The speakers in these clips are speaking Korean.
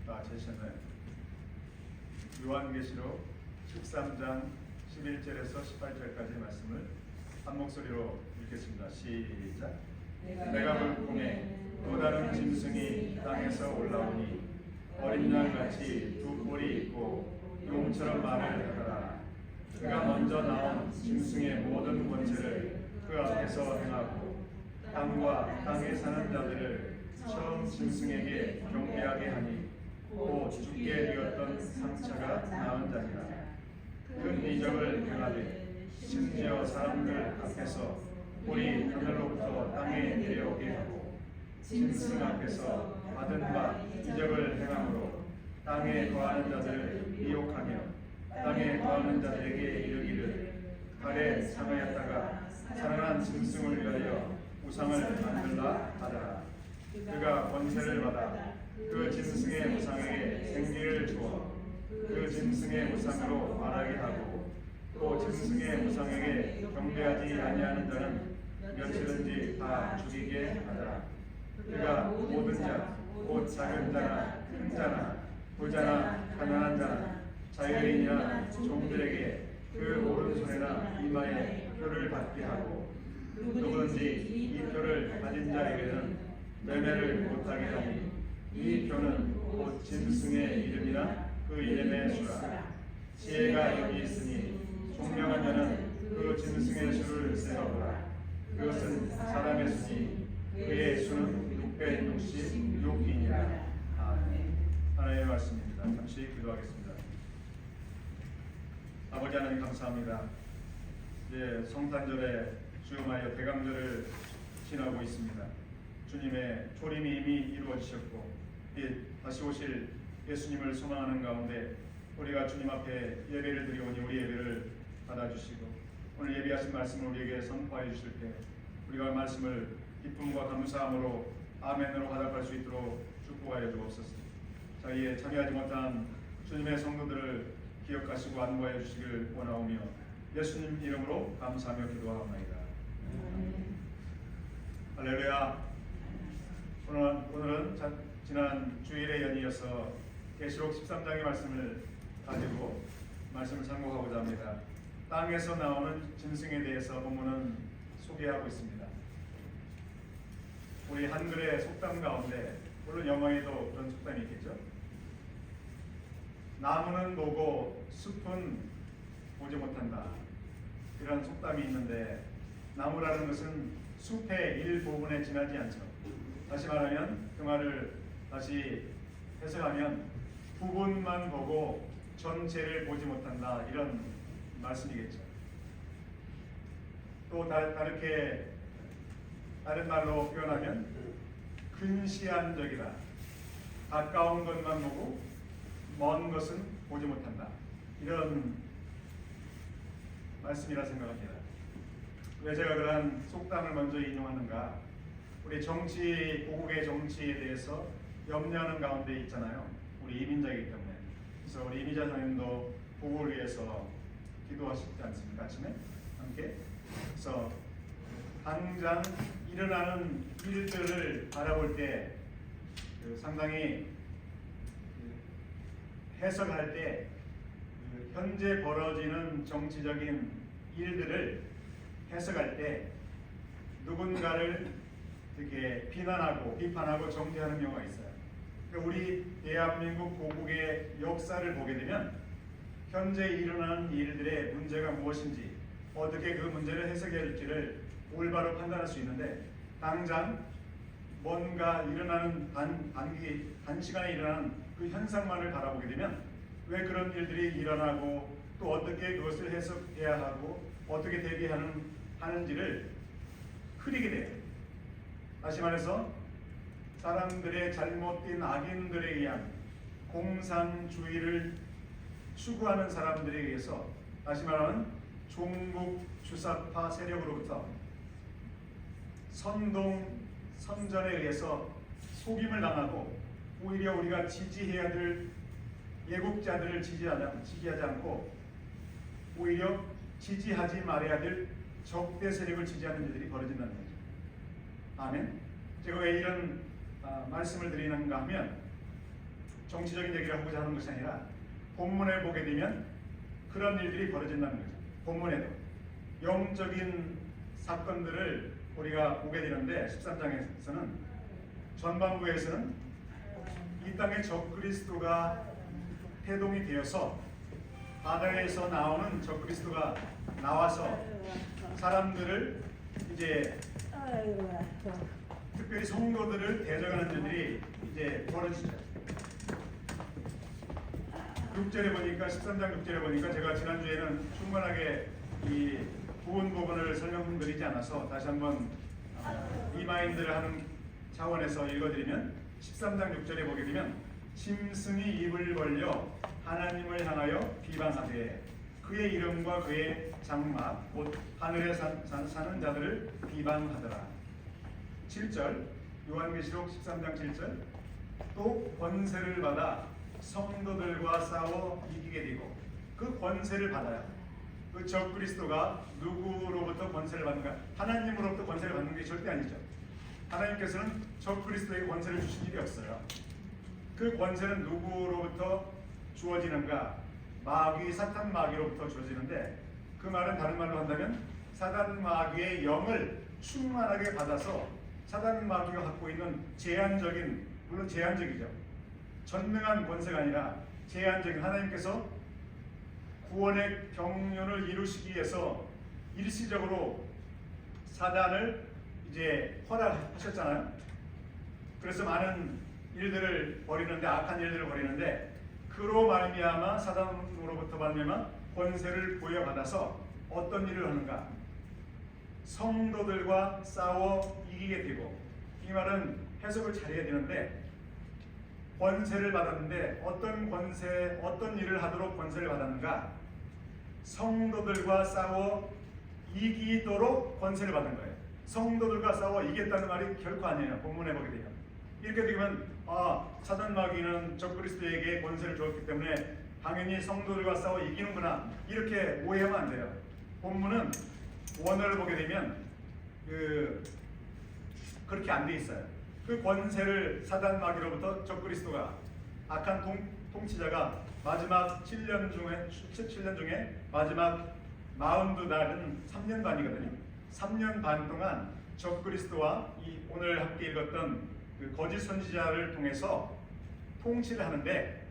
제시는 요한계시록 13장 11절에서 18절까지의 말씀을 한 목소리로 읽겠습니다. 시작. 내가 볼 꿈에 또 다른 짐승이 땅에서 올라오니 어린 양같이 두 뿔이 있고 용처럼 말을 하더라. 그가 먼저 나온 짐승의 모든 권세를 그 앞에서 행하고 땅과 땅에 사는 자들을 처음 짐승에게 경배하게 하니 곧 죽게 되었던 상처가 나은 자니라. 큰 이적을 행하되 심지어 사람들 앞에서 뿔이 하늘로부터 땅에 내려오게 하고 짐승 앞에서 받은 바 이적을 행함으로 땅에 거하는 자들을 미혹하며 땅에 거하는 자들에게 이르기를 칼에 상하였다가 살아난 짐승을 위하여 우상을 만들라 하더라. 그가 권세를 받아 그 짐승의 우상에게 생기를 주어 그 짐승의 우상으로 말하게 하고 또 짐승의 우상에게 경배하지 아니하는 자는 며칠든지 다 죽이게 하더라. 그가 모든 자, 곧 작은 자나 큰 자나 부자나 가난한 자나 자유인이나 종들에게 그 오른손이나 이마에 표를 받게 하고 누구든지 이 표를 가진 자에게는 매매를 못하게 하니 이 표는 곧 짐승의 이름이나 그 이름의 수라. 지혜가 여기 있으니 총명한 자는 그 짐승의 수를 세어보라. 그것은 사람의 수니 그의 수는 666이니라. 아멘. 하나님의 말씀입니다. 잠시 기도하겠습니다. 아버지 하나님 감사합니다. 이제 성탄절에 주음하여 대강절을 지나고 있습니다. 주님의 초림이 이미 이루어지셨고 다시 오실 예수님을 소망하는 가운데 우리가 주님 앞에 예배를 드리오니 우리 예배를 받아주시고 오늘 예비하신 말씀을 우리에게 선포하여 주실 때 우리가 말씀을 기쁨과 감사함으로 아멘으로 화답할 수 있도록 축복하여 주옵소서. 자기에 참여하지 못한 주님의 성도들을 기억하시고 안보하여 주시길 원하오며 예수님 이름으로 감사하며 기도하옵나이다. 할렐루야. 오늘은 지난 주일에 연이어서 계시록 13장의 말씀을 가지고 말씀을 상고하고자 합니다. 땅에서 나오는 짐승에 대해서 본문은 소개하고 있습니다. 우리 한글의 속담 가운데 물론 영어에도 그런 속담이 있겠죠. 나무는 보고 숲은 보지 못한다. 이런 속담이 있는데 나무라는 것은 숲의 일부분에 지나지 않죠. 다시 말하면 그 말을 다시 해석하면 부분만 보고 전체를 보지 못한다. 이런 말씀이겠죠. 또 다르게 다른 말로 표현하면 근시안적이다. 가까운 것만 보고 먼 것은 보지 못한다. 이런 말씀이라 생각합니다. 왜 제가 그러한 속담을 먼저 인용하는가? 우리 정치, 고국의 정치에 대해서 염려하는 가운데 있잖아요. 우리 이민자이기 때문에. 그래서 우리 이민자 장님도 보고를 위해서 기도하시지 않습니까? 아침에 함께. 그래서 당장 일어나는 일들을 바라볼 때 상당히 해석할 때 현재 벌어지는 정치적인 일들을 해석할 때 누군가를 이렇게 비난하고 비판하고 정죄하는 경우가 있어요. 그러니까 우리 대한민국 고국의 역사를 보게 되면 현재 일어나는 일들의 문제가 무엇인지 어떻게 그 문제를 해석해야 할지를 올바로 판단할 수 있는데 당장 뭔가 일어나는 단시간에 일어나는 그 현상만을 바라보게 되면 왜 그런 일들이 일어나고 또 어떻게 그것을 해석해야 하고 어떻게 대비하는지를 흐리게 돼요. 다시 말해서 사람들의 잘못된 악인들에 의한 공산주의를 추구하는 사람들에 의해서 다시 말하면 종북 주사파 세력으로부터 선전에 의해서 속임을 당하고 오히려 우리가 지지해야 될 예국자들을 지지하지 않고 오히려 지지하지 말아야 될 적대 세력을 지지하는 일들이 벌어진다는 거죠. 아멘. 제가 왜 이런 말씀을 드리는가 하면 정치적인 얘기를 하고자 하는 것이 아니라 본문을 보게 되면 그런 일들이 벌어진다는 거죠. 본문에도 영적인 사건들을 우리가 보게 되는데 13장에서는 전반부에서는 이 땅에 적그리스도가 태동이 되어서 바다에서 나오는 적그리스도가 나와서 사람들을 이제 특별히 성도들을 대적하는 일들이 이제 벌어지죠. 6절에 보니까 13장 6절에 보니까 제가 지난주에는 충분하게 이 부분 부분을 설명드리지 않아서 다시 한번 리마인드를 하는 차원에서 읽어드리면 13장 6절에 보게 되면 짐승이 입을 벌려 하나님을 향하여 비방하되 그의 이름과 그의 장막 곧 하늘에 사는 자들을 비방하더라. 7절 요한계시록 13장 7절 또 권세를 받아 성도들과 싸워 이기게 되고 그 권세를 받아요. 그 적그리스도가 누구로부터 권세를 받는가? 하나님으로부터 권세를 받는 게 절대 아니죠. 하나님께서는 적그리스도에게 권세를 주신 일이 없어요. 그 권세는 누구로부터 주어지는가? 마귀, 사탄 마귀로부터 주어지는데 그 말은 다른 말로 한다면 사단 마귀의 영을 충만하게 받아서 사단 마귀가 갖고 있는 제한적인, 물론 제한적이죠. 전능한 권세가 아니라 제한적인, 하나님께서 구원의 경륜을 이루시기 위해서 일시적으로 사단을 이제 허락하셨잖아요. 그래서 많은 일들을 벌이는데, 악한 일들을 벌이는데 그로 말미암아 사단으로부터 말미암아 권세를 부여받아서 어떤 일을 하는가? 성도들과 싸워 이기게 되고, 이 말은 해석을 잘해야 되는데 권세를 받았는데 어떤 권세, 어떤 일을 하도록 권세를 받았는가? 성도들과 싸워 이기도록 권세를 받은 거예요. 성도들과 싸워 이겼다는 말이 결코 아니에요. 본문에 보게 되면 이렇게 되면 사단 마귀는 적그리스도에게 권세를 주었기 때문에 당연히 성도들과 싸워 이기는구나, 이렇게 오해하면 안 돼요. 본문은 원어를 보게 되면 그렇게 안 돼 있어요. 그 권세를 사단 마귀로부터 적그리스도가, 악한 통치자가 마지막 7년 중에 마지막 42날은 3년 반이거든요. 3년 반 동안 적그리스도와 이 오늘 함께 읽었던 그 거짓 선지자를 통해서 통치를 하는데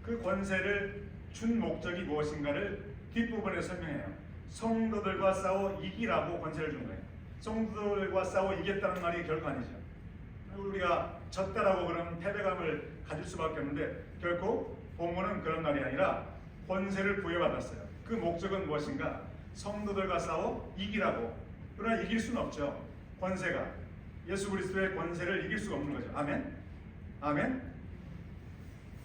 그 권세를 준 목적이 무엇인가를 뒷부분에 설명해요. 성도들과 싸워 이기라고 권세를 준 거예요. 성도들과 싸워 이겼다는 말이 결코 아니죠. 우리가 졌다라고 그러면 패배감을 가질 수밖에 없는데 결코 본문은 그런 말이 아니라 권세를 부여받았어요. 그 목적은 무엇인가? 성도들과 싸워 이기라고. 그러나 이길 수는 없죠. 권세가, 예수 그리스도의 권세를 이길 수가 없는 거죠. 아멘? 아멘?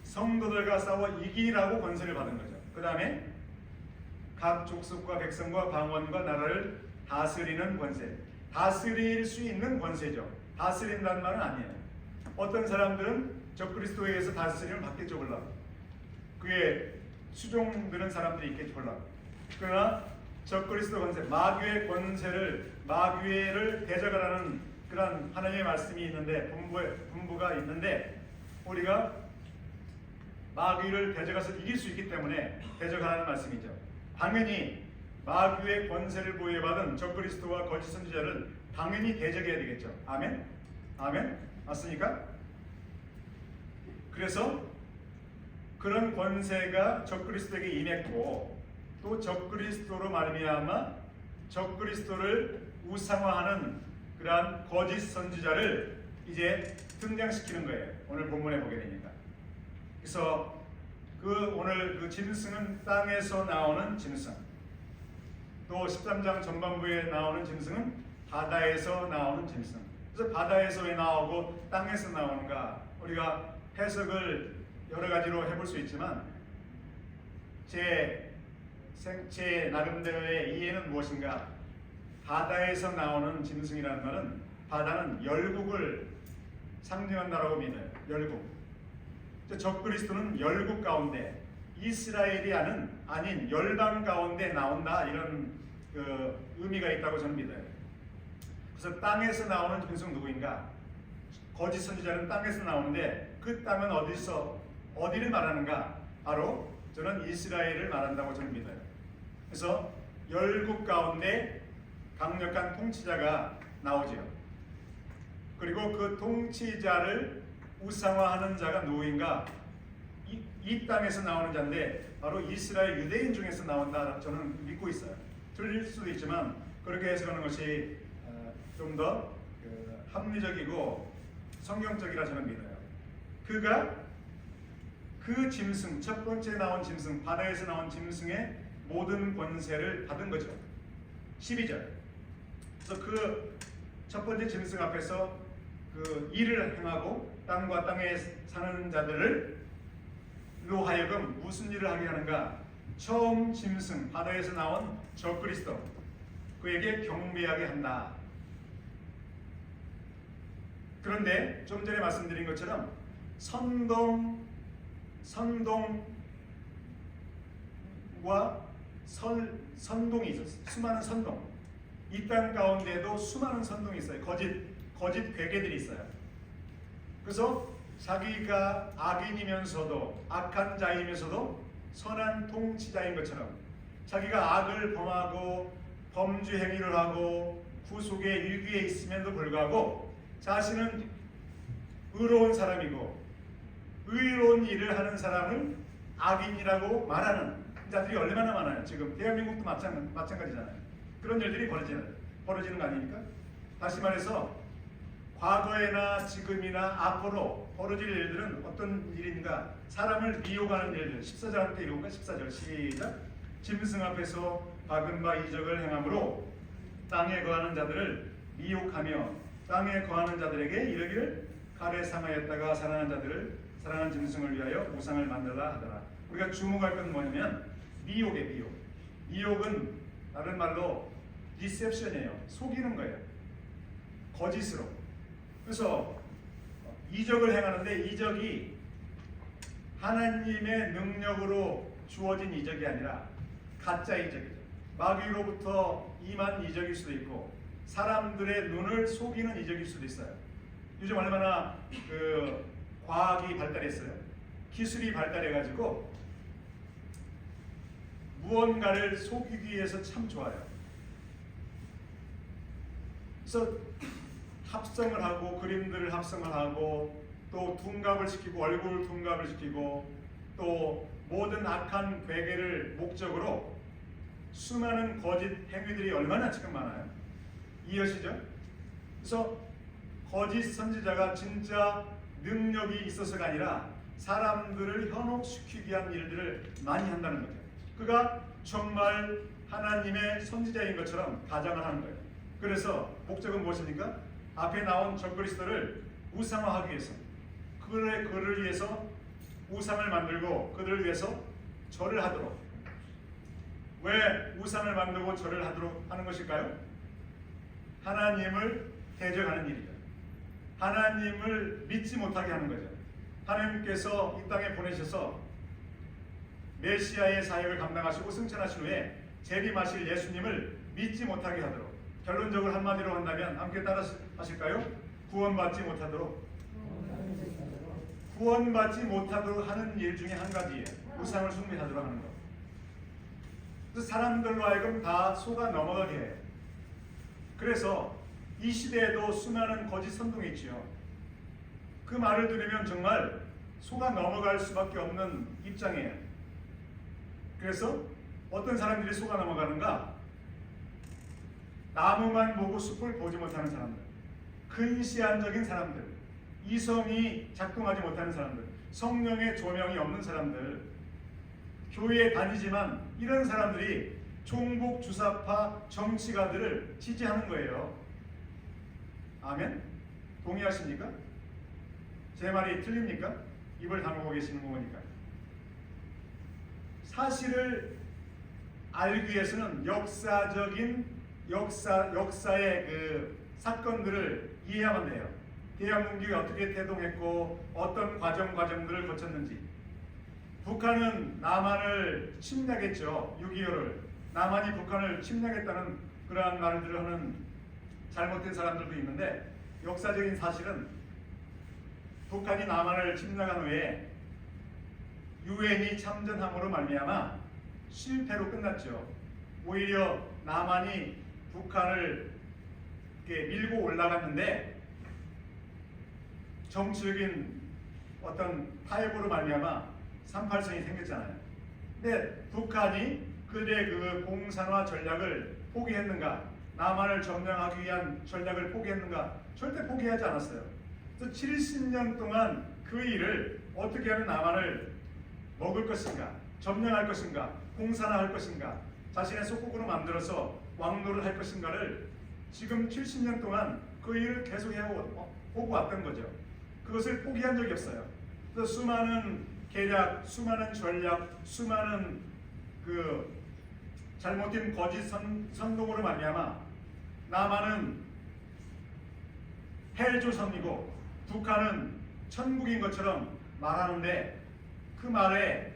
성도들과 싸워 이기라고 권세를 받은 거죠. 그 다음에 각 족속과 백성과 방언과 나라를 다스리는 권세. 다스릴 수 있는 권세죠. 다스린다는 말은 아니에요. 어떤 사람들은 적그리스도에 의해서 다스림을 받겠죠, 몰라. 그에 수종드는 사람들이 있겠죠, 몰라. 그러나 적그리스도 권세, 마귀의 권세를, 마귀를 대적하라는 그런 하나님의 말씀이 있는데, 분부가 있는데, 우리가 마귀를 대적해서 이길 수 있기 때문에 대적하라는 말씀이죠. 당연히 마귀의 권세를 부여받은 적그리스도와 거짓 선지자를 당연히 대적해야 되겠죠. 아멘? 아멘? 맞습니까? 그래서 그런 권세가 적그리스도에게 임했고, 또 적그리스도로 말미암아 적그리스도를 우상화하는 그러한 거짓 선지자를 이제 등장시키는 거예요. 오늘 본문에 보게 되니까. 그래서 오늘 그 짐승은 땅에서 나오는 짐승, 또 13장 전반부에 나오는 짐승은 바다에서 나오는 짐승. 그래서 바다에서 왜 나오고 땅에서 나오는가? 우리가 해석을 여러 가지로 해볼 수 있지만 제 나름대로의 이해는 무엇인가? 바다에서 나오는 짐승이라는 말은, 바다는 열국을 상징한다라고 믿어요. 열국. 적그리스도는 열국 가운데, 이스라엘이 아닌 열방 가운데 나온다, 이런 의미가 있다고 저는 믿어요. 그래서 땅에서 나오는 짐승 누구인가? 거짓 선지자는 땅에서 나오는데 그 땅은 어디를 말하는가? 바로 저는 이스라엘을 말한다고 저는 믿어요. 그래서 열국 가운데 강력한 통치자가 나오죠. 그리고 그 통치자를 우상화하는 자가 누구인가? 이 땅에서 나오는 자인데 바로 이스라엘 유대인 중에서 나온다 저는 믿고 있어요. 틀릴 수도 있지만 그렇게 해석하는 것이 좀 더 합리적이고 성경적이라 저는 믿어요. 그가 그 짐승, 첫 번째 나온 짐승, 바다에서 나온 짐승의 모든 권세를 받은 거죠. 12절. 그래서 그 첫 번째 짐승 앞에서 그 일을 행하고 땅과 땅에 사는 자들을 로 하여금 무슨 일을 하게 하는가? 처음 짐승, 바다에서 나온 적그리스도, 그에게 경배하게 한다. 그런데 좀 전에 말씀드린 것처럼 선동과 선동이 있었어요. 수많은 선동. 이 땅 가운데도 수많은 선동이 있어요. 거짓 괴계들이 있어요. 그래서 자기가 악인이면서도 악한 자이면서도 선한 통치자인 것처럼 자기가 악을 범하고 범죄 행위를 하고 구속의 위기에 있음에도 불구하고 자신은 의로운 사람이고 의로운 일을 하는 사람을 악인이라고 말하는 자들이 얼마나 많아요. 지금 대한민국도 마찬가지잖아요. 그런 일들이 벌어지는 거 아닙니까? 다시 말해서 과거에나 지금이나 앞으로 벌어질 일들은 어떤 일인가? 사람을 미혹하는 일들. 14절 함께 읽어볼까? 14절 시작. 짐승 앞에서 박은 바 이적을 행함으로 땅에 거하는 자들을 미혹하며 땅에 거하는 자들에게 이르기를 칼에 상하였다가 살아난 자들을 살아난 짐승을 위하여 우상을 만들라 하더라. 우리가 주목할 건 뭐냐면 미혹이에요. 미혹. 미혹은 다른 말로 디셉션이에요. 속이는 거예요. 거짓으로. 그래서 이적을 행하는데 이적이 하나님의 능력으로 주어진 이적이 아니라 가짜 이적이죠. 마귀로부터 임한 이적일 수도 있고 사람들의 눈을 속이는 이적일 수도 있어요. 요즘 얼마나 과학이 발달했어요. 기술이 발달해가지고 무언가를 속이기 위해서 참 좋아요. 그래서 합성을 하고 그림들을 합성을 하고 또 둔갑을 시키고 얼굴 둔갑을 시키고 또 모든 악한 괴계를 목적으로 수많은 거짓 행위들이 얼마나 지금 많아요. 이해하시죠? 그래서 거짓 선지자가 진짜 능력이 있어서가 아니라 사람들을 현혹시키기 위한 일들을 많이 한다는 거죠. 그가 정말 하나님의 선지자인 것처럼 가장을 하는 거예요. 그래서 목적은 무엇입니까? 앞에 나온 적그리스도를 우상화하기 위해서 그를 위해서 우상을 만들고 그들을 위해서 절을 하도록. 왜 우상을 만들고 절을 하도록 하는 것일까요? 하나님을 대적하는 일이죠. 하나님을 믿지 못하게 하는 거죠. 하나님께서 이 땅에 보내셔서 메시아의 사역을 감당하시고 승천하신 후에 재림하실 예수님을 믿지 못하게 하도록. 결론적으로 한마디로 한다면 함께 따라 하실까요? 구원받지 못하도록 하는 일 중에 한 가지예요. 우상을 숭배하도록 하는 것. 그래서 사람들로 하여금 다 속아 넘어가게 해요. 그래서 이 시대에도 수많은 거짓 선동이 있지요. 그 말을 들으면 정말 속아 넘어갈 수밖에 없는 입장이에요. 그래서 어떤 사람들이 속아 넘어가는가? 나무만 보고 숲을 보지 못하는 사람들, 근시안적인 사람들, 이성이 작동하지 못하는 사람들, 성령의 조명이 없는 사람들, 교회에 다니지만 이런 사람들이 종북 주사파 정치가들을 지지하는 거예요. 아멘? 동의하십니까? 제 말이 틀립니까? 입을 다물고 계시는 거 보니까. 사실을 알기 위해서는 역사의 그 사건들을 이해하면 돼요. 대한민국이 어떻게 태동했고 어떤 과정들을 거쳤는지. 북한은 남한을 침략했죠. 6.25를. 남한이 북한을 침략했다는 그러한 말들을 하는 잘못된 사람들도 있는데 역사적인 사실은 북한이 남한을 침략한 후에 유엔이 참전함으로 말미암아 실패로 끝났죠. 오히려 남한이 북한을 이렇게 밀고 올라갔는데 정치적인 어떤 타협으로 말미암아 3·8선이 생겼잖아요. 근데 북한이 그들의 그 공산화 전략을 포기했는가? 남한을 점령하기 위한 전략을 포기했는가? 절대 포기하지 않았어요. 그래서 70년 동안 그 일을 어떻게 하면 남한을 먹을 것인가? 점령할 것인가? 공산화할 것인가? 자신의 속국으로 만들어서 왕노를 할 것인가를 지금 70년 동안 그 일을 계속 해오고 왔던 거죠. 그것을 포기한 적이 없어요. 그래서 수많은 계략, 수많은 전략, 수많은 그 잘못된 거짓 선동으로 말미암아 남한은 헬조선이고 북한은 천국인 것처럼 말하는데 그 말에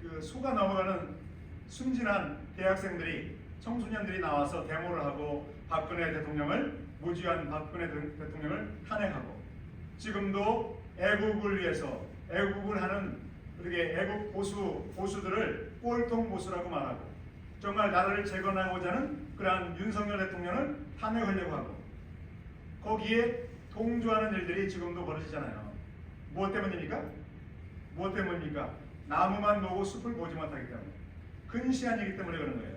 그 속아 넘어가는 순진한 대학생들이 청소년들이 나와서 데모를 하고 박근혜 대통령을 무지한 박근혜 대통령을 탄핵하고 지금도 애국을 위해서 애국을 하는 이렇게 애국 보수들을 꼴통 보수라고 말하고 정말 나라를 재건하고자 하는 그러한 윤석열 대통령을 탄핵하려고 하고 거기에 동조하는 일들이 지금도 벌어지잖아요. 무엇 때문입니까? 무엇 때문입니까? 나무만 보고 숲을 보지 못하기 때문에 근시안이기 때문에 그런 거예요.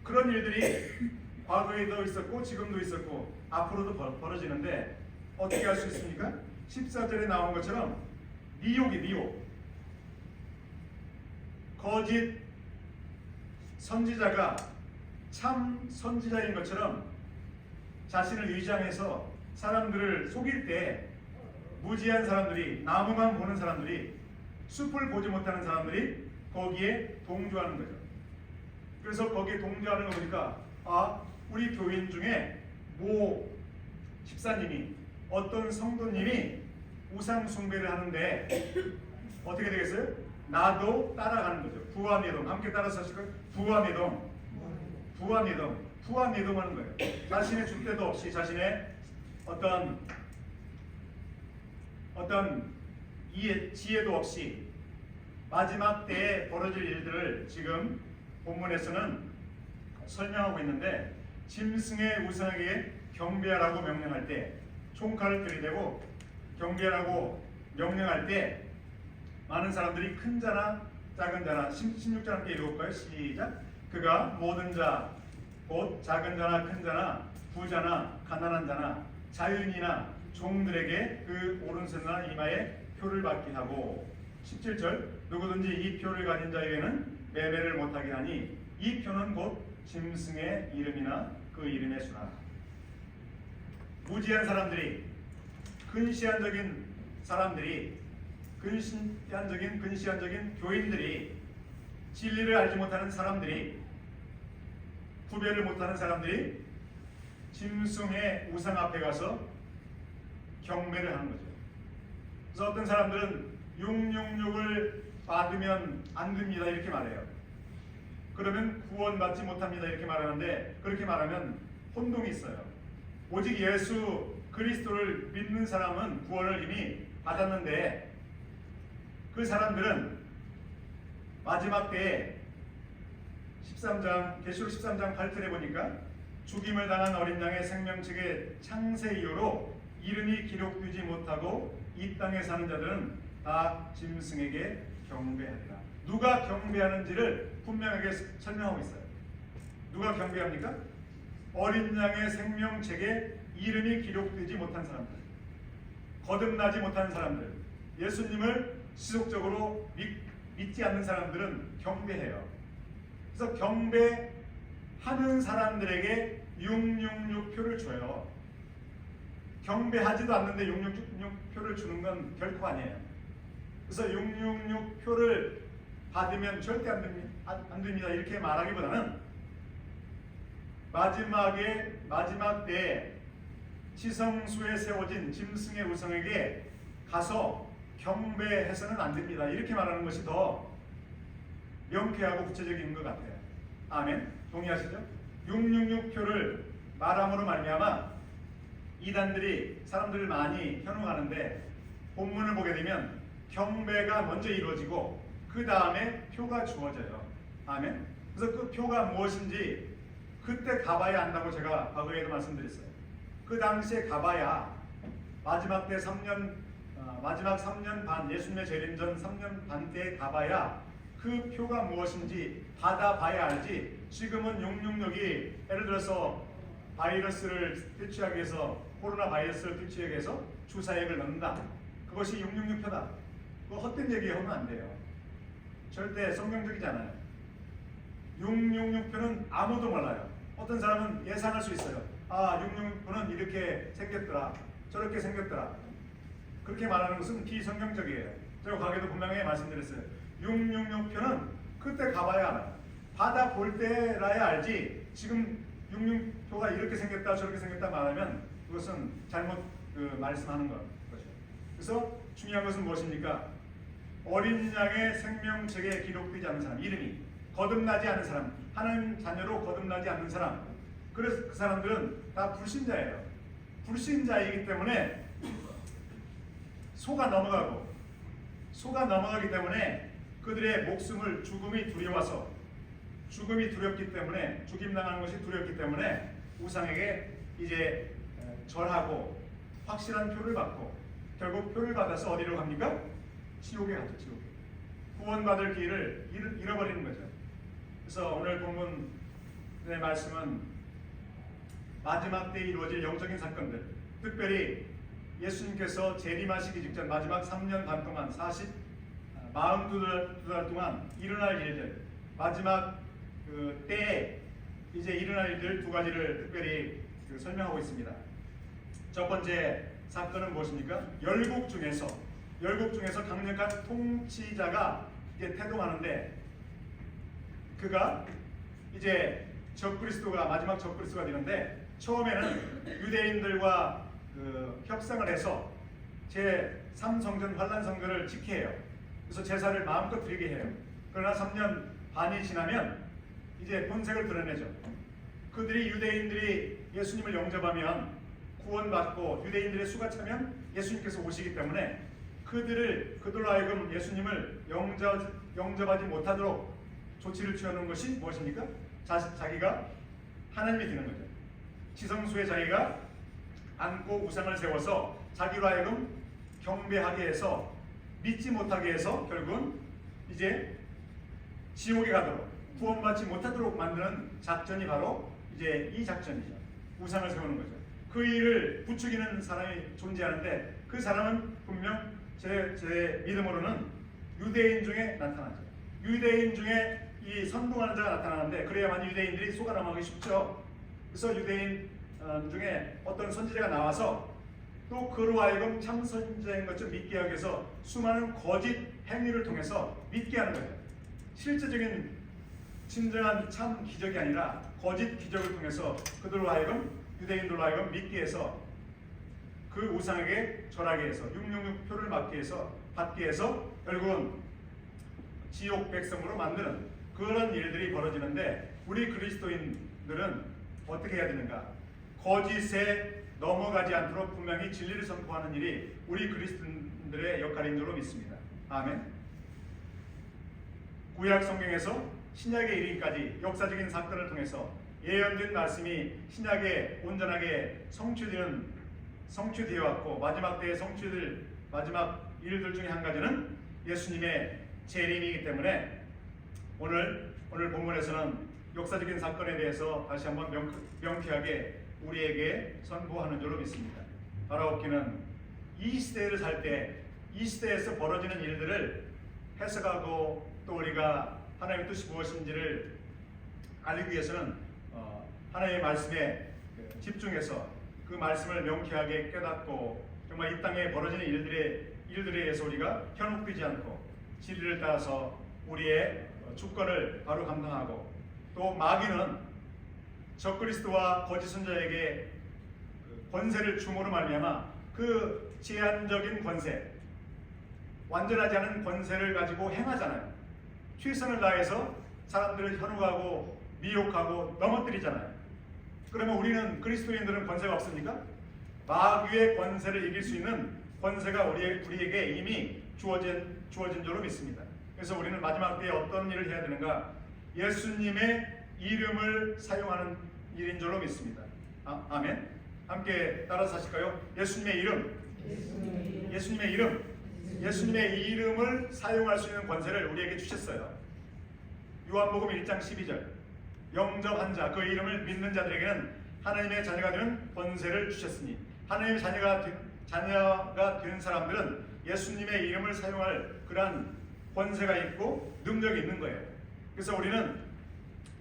그런 일들이 과거에도 있었고 지금도 있었고 앞으로도 벌어지는데 어떻게 할 수 있습니까? 14절에 나온 것처럼 미혹 거짓 선지자가 참 선지자인 것처럼 자신을 위장해서 사람들을 속일 때 무지한 사람들이 나무만 보는 사람들이 숲을 보지 못하는 사람들이 거기에 동조하는 거죠. 그래서 거기에 동조하는 거 보니까 우리 교인 중에 모 집사님이 어떤 성도님이 우상 숭배를 하는데 어떻게 되겠어요? 나도 따라가는 거죠. 부화미동 함께 따라서 하실까요? 부화미동 하는 거예요. 자신의 줏대도 없이 자신의 어떤 지혜도 없이 마지막 때에 벌어질 일들을 지금 본문에서는 설명하고 있는데 짐승의 우상에게 경배하라고 명령할 때 총칼을 들이대고 경배하라고 명령할 때 많은 사람들이 큰 자나 작은 자나 16절 함께 읽어볼까요? 시작. 그가 모든 자 곧 작은 자나 큰 자나 부자나 가난한 자나 자유인이나 종들에게 그 오른손이나 이마에 표를 받게 하고 17절 누구든지 이 표를 가진 자에게는 매매를 못하게 하니 이 표는 곧 짐승의 이름이나 그 이름의 수나. 무지한 사람들이 근시안적인 교인들이 진리를 알지 못하는 사람들이 구별을 못하는 사람들이 짐승의 우상 앞에 가서 경배를 하는 거죠. 그래서 어떤 사람들은 666을 받으면 안 됩니다 이렇게 말해요. 그러면 구원받지 못합니다 이렇게 말하는데 그렇게 말하면 혼동이 있어요. 오직 예수 그리스도를 믿는 사람은 구원을 이미 받았는데 그 사람들은 마지막 때에 계시록 13장 8절에 보니까 죽임을 당한 어린 양의 생명책의 창세 이후로 이름이 기록되지 못하고 이 땅에 사는 자들은 다 짐승에게 경배하리라. 누가 경배하는지를 분명하게 설명하고 있어요. 누가 경배합니까? 어린 양의 생명책에 이름이 기록되지 못한 사람들, 거듭나지 못한 사람들, 예수님을 지속적으로 믿지 않는 사람들은 경배해요. 그래서 경배하는 사람들에게 666표를 줘요. 경배하지도 않는데 666표를 주는 건 결코 아니에요. 그래서 666표를 받으면 절대 안 됩니다 이렇게 말하기보다는 마지막 때에 지성소에 세워진 짐승의 우상에게 가서 경배해서는 안 됩니다 이렇게 말하는 것이 더 명쾌하고 구체적인 것 같아요. 아멘. 동의하시죠? 666표를 말함으로 말미암아 이단들이 사람들을 많이 현혹하는데 본문을 보게 되면 경배가 먼저 이루어지고 그 다음에 표가 주어져요. 아멘. 그래서 그 표가 무엇인지 그때 가봐야 안다고 제가 과거에도 말씀드렸어요. 그 당시에 가봐야 마지막 3년 반, 예수님의 재림 전 3년 반 때에 가봐야 그 표가 무엇인지 받아봐야 알지. 지금은 666이 예를 들어서 바이러스를 퇴치하기 위해서, 코로나 바이러스를 퇴치하기 위해서 주사액을 넣는다. 그것이 666표다. 그거 헛된 얘기하면 안 돼요. 절대 성경적이지 않아요. 666표는 아무도 몰라요. 어떤 사람은 예상할 수 있어요. 아, 666표는 이렇게 생겼더라, 저렇게 생겼더라. 그렇게 말하는 것은 비성경적이에요. 제가 과거에도 분명히 말씀드렸어요. 666표는 그때 가봐야 알아요. 받아볼 때라야 알지. 지금 666표가 이렇게 생겼다 저렇게 생겼다 말하면 그것은 잘못 말씀하는 거죠. 그래서 중요한 것은 무엇입니까? 어린 양의 생명책에 기록되지 않은 사람, 이름이 거듭나지 않은 사람, 하나님 자녀로 거듭나지 않는 사람, 그래서 그 사람들은 다 불신자예요. 불신자이기 때문에 소가 넘어가기 때문에 그들의 목숨을 죽음이 두렵기 때문에, 죽임당하는 것이 두렵기 때문에 우상에게 이제 절하고 확실한 표를 받고, 결국 표를 받아서 어디로 갑니까? 지옥에 가죠. 지옥에. 구원받을 기회를 잃어버리는 거죠. 그래서 오늘 본문의 말씀은 마지막 때 이루어질 영적인 사건들, 특별히 예수님께서 재림하시기 직전 마지막 3년 반 동안 42달 동안 일어날 일들, 마지막 때에 이제 일어날 일들 두 가지를 특별히 설명하고 있습니다. 첫 번째 사건은 무엇입니까? 열국 중에서 강력한 통치자가 이제 태동하는데, 그가 이제 마지막 적그리스도가 되는데, 처음에는 유대인들과 협상을 해서 제3성전 환란성전을 지켜해요. 그래서 제사를 마음껏 드리게 해요. 그러나 3년 반이 지나면 이제 본색을 드러내죠. 그들이 유대인들이 예수님을 영접하면 구원받고 유대인들의 수가 차면 예수님께서 오시기 때문에 그들로 하여금 예수님을 영접하지 못하도록 조치를 취하는 것이 무엇입니까? 자기가 하나님이 되는 거죠. 지성소에 자기가 앉고 우상을 세워서 자기로 하여금 경배하게 해서 믿지 못하게 해서 결국은 이제 지옥에 가도록, 구원받지 못하도록 만드는 작전이 바로 이제 이 작전이죠. 우상을 세우는 거죠. 그 일을 부추기는 사람이 존재하는데, 그 사람은 분명 제 믿음으로는 유대인 중에 나타나죠. 유대인 중에 이 선동하는 자가 나타나는데, 그래야만 유대인들이 속아 넘어가기 쉽죠. 그래서 유대인 중에 어떤 선지자가 나와서 또 그로 하여금 참 선지자인 것처럼 믿게 하기 위해서 수많은 거짓 행위를 통해서 믿게 하는 거예요. 실제적인 진정한 참 기적이 아니라 거짓 기적을 통해서 그들로 하여금, 유대인들로 하여금 믿게 해서 그 우상에게 절하게 해서 666표를 받게 해서 결국은 지옥 백성으로 만드는 그런 일들이 벌어지는데, 우리 그리스도인들은 어떻게 해야 되는가? 거짓에 넘어가지 않도록 분명히 진리를 선포하는 일이 우리 그리스도인들의 역할인 줄로 믿습니다. 아멘. 구약 성경에서 신약에 이르기까지 역사적인 사건을 통해서 예언된 말씀이 신약에 온전하게 성취되어 왔고, 마지막 때의 마지막 일들 중에 한 가지는 예수님의 재림이기 때문에 오늘 본문에서는 역사적인 사건에 대해서 다시 한번 명쾌하게 우리에게 선포하는 줄로 믿습니다. 바라옵기는 이 시대를 살 때 이 시대에서 벌어지는 일들을 해석하고 또 우리가 하나님의 뜻이 무엇인지를 알기 위해서는 하나님의 말씀에 집중해서 그 말씀을 명쾌하게 깨닫고, 정말 이 땅에 벌어지는 일들에 의해서 우리가 현혹되지 않고 진리를 따라서 우리의 주권을 바로 감당하고, 또 마귀는 적그리스도와 거짓 선자에게 권세를 줌으로 말미암아 그 제한적인 권세, 완전하지 않은 권세를 가지고 행하잖아요. 최선을 다해서 사람들을 현혹하고 미혹하고 넘어뜨리잖아요. 그러면 우리는, 그리스도인들은 권세가 없습니까? 마귀의 권세를 이길 수 있는 권세가 우리에게 이미 주어진 줄로 믿습니다. 그래서 우리는 마지막 때에 어떤 일을 해야 되는가? 예수님의 이름을 사용하는 일인 줄로 믿습니다. 아멘. 함께 따라서 하실까요? 예수님의 이름. 예수님의 이름. 예수님의 이름을 사용할 수 있는 권세를 우리에게 주셨어요. 요한복음 1장 12절. 영접한 자, 그 이름을 믿는 자들에게는 하나님의 자녀가 되는 권세를 주셨으니, 하나님의 자녀가 된 사람들은 예수님의 이름을 사용할 그러한 권세가 있고 능력이 있는 거예요. 그래서 우리는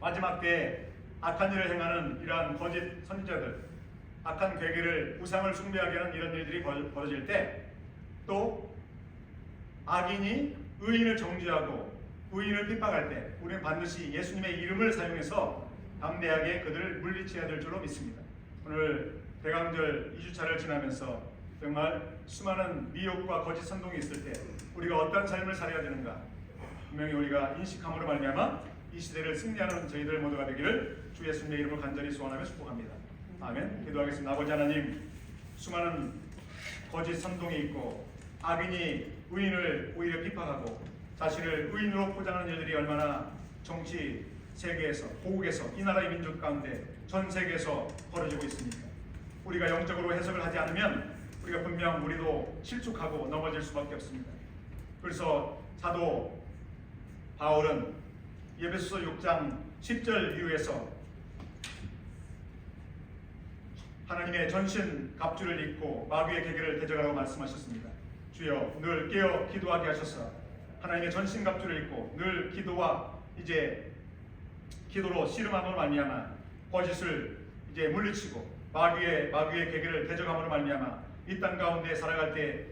마지막 때에 악한 일을 행하는 이러한 거짓 선지자들, 악한 괴계를 우상을 숭배하게 하는 이런 일들이 벌어질 때, 또 악인이 의인을 정죄하고 의인을 핍박할 때 우리는 반드시 예수님의 이름을 사용해서 담대하게 그들을 물리쳐야 될 줄로 믿습니다. 오늘 대강절 2주차를 지나면서 정말 수많은 미혹과 거짓 선동이 있을 때 우리가 어떤 삶을 살아야 되는가, 분명히 우리가 인식함으로 말미암아 이 시대를 승리하는 저희들 모두가 되기를 주 예수님의 이름으로 간절히 소원하며 축복합니다. 아멘. 기도하겠습니다. 아버지 하나님, 수많은 거짓 선동이 있고 악인이 의인을 오히려 핍박하고 자신을 의인으로 포장하는 일들이 얼마나 정치 세계에서, 고국에서, 이 나라의 민족 가운데 전 세계에서 벌어지고 있습니까? 우리가 영적으로 해석을 하지 않으면 우리가 분명 우리도 실족하고 넘어질 수밖에 없습니다. 그래서 사도 바울은 에베소서 6장 10절 이후에서 하나님의 전신 갑주를 입고 마귀의 계계를 대적하라고 말씀하셨습니다. 주여, 늘 깨어 기도하게 하셔서 하나님의 전신 갑주를 입고 늘 기도와 이제 기도로 씨름함으로 말미암아 거짓을 이제 물리치고 마귀의 계계를 대적함으로 말미암아 이 땅 가운데 살아갈 때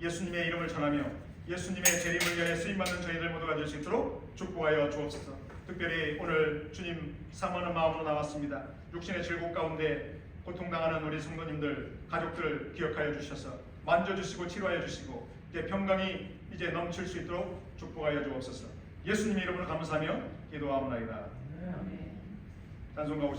예수님의 이름을 전하며 예수님의 재림을 위해 쓰임받는 저희들 모두가 될 수 있도록 축복하여 주옵소서. 특별히 오늘 주님 사모하는 마음으로 나왔습니다. 육신의 질곡 가운데 고통당하는 우리 성도님들, 가족들을 기억하여 주셔서 만져주시고 치료하여 주시고 이제 평강이 이제 넘칠 수 있도록 축복하여 주옵소서. 예수님의 이름으로 감사하며 기도하옵나이다. 찬송가